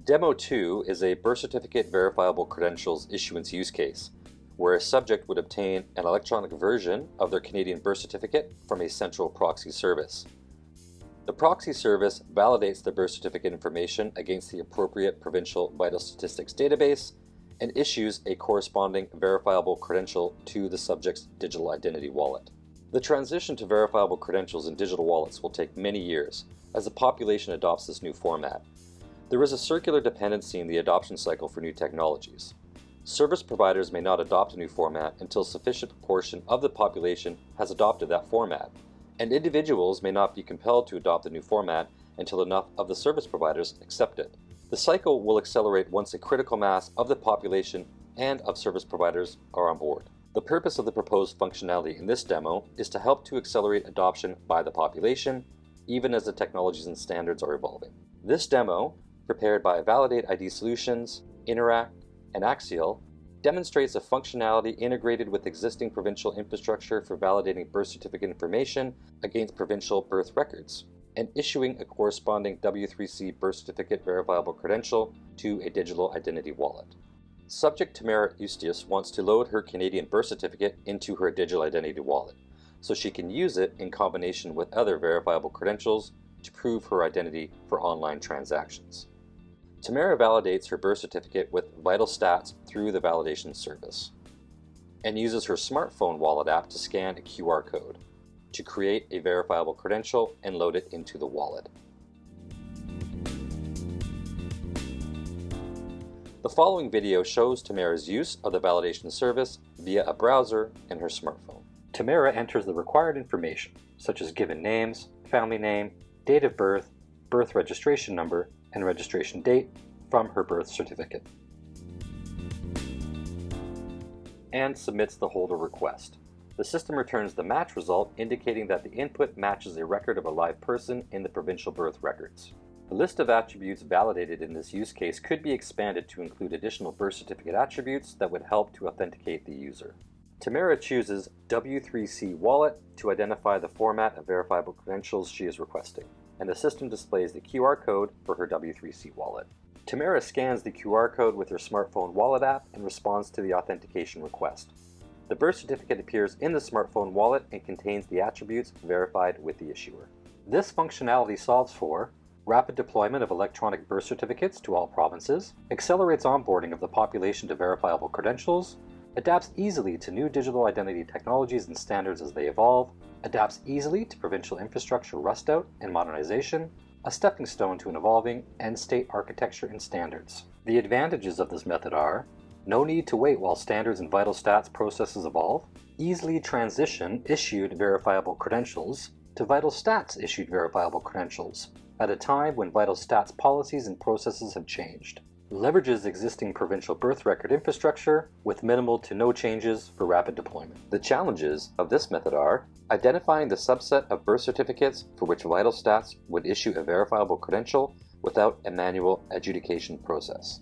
Demo 2 is a birth certificate verifiable credentials issuance use case, where a subject would obtain an electronic version of their Canadian birth certificate from a central proxy service. The proxy service validates the birth certificate information against the appropriate provincial vital statistics database and issues a corresponding verifiable credential to the subject's digital identity wallet. The transition to verifiable credentials in digital wallets will take many years as the population adopts this new format. There is a circular dependency in the adoption cycle for new technologies. Service providers may not adopt a new format until a sufficient proportion of the population has adopted that format, and individuals may not be compelled to adopt the new format until enough of the service providers accept it. The cycle will accelerate once a critical mass of the population and of service providers are on board. The purpose of the proposed functionality in this demo is to help to accelerate adoption by the population, even as the technologies and standards are evolving. This demo, prepared by Validate ID Solutions, Interact, and Axial, demonstrates a functionality integrated with existing provincial infrastructure for validating birth certificate information against provincial birth records, and issuing a corresponding W3C birth certificate verifiable credential to a digital identity wallet. Subject Tamara Eustace wants to load her Canadian birth certificate into her digital identity wallet, so she can use it in combination with other verifiable credentials to prove her identity for online transactions. Tamara validates her birth certificate with Vital Stats through the validation service, and uses her smartphone wallet app to scan a QR code to create a verifiable credential and load it into the wallet. The following video shows Tamara's use of the validation service via a browser and her smartphone. Tamara enters the required information, such as given names, family name, date of birth, birth registration number, and registration date from her birth certificate, and submits the holder request. The system returns the match result indicating that the input matches a record of a live person in the provincial birth records. The list of attributes validated in this use case could be expanded to include additional birth certificate attributes that would help to authenticate the user. Tamara chooses W3C Wallet to identify the format of verifiable credentials she is requesting, and the system displays the QR code for her W3C wallet. Tamara scans the QR code with her smartphone wallet app and responds to the authentication request. The birth certificate appears in the smartphone wallet and contains the attributes verified with the issuer. This functionality solves for rapid deployment of electronic birth certificates to all provinces, accelerates onboarding of the population to verifiable credentials, adapts easily to new digital identity technologies and standards as they evolve, adapts easily to provincial infrastructure rust-out and modernization, a stepping stone to an evolving end-state architecture and standards. The advantages of this method are no need to wait while standards and vital stats processes evolve, easily transition issued verifiable credentials to vital stats issued verifiable credentials at a time when vital stats policies and processes have changed, leverages existing provincial birth record infrastructure with minimal to no changes for rapid deployment. The challenges of this method are identifying the subset of birth certificates for which Vital Stats would issue a verifiable credential without a manual adjudication process,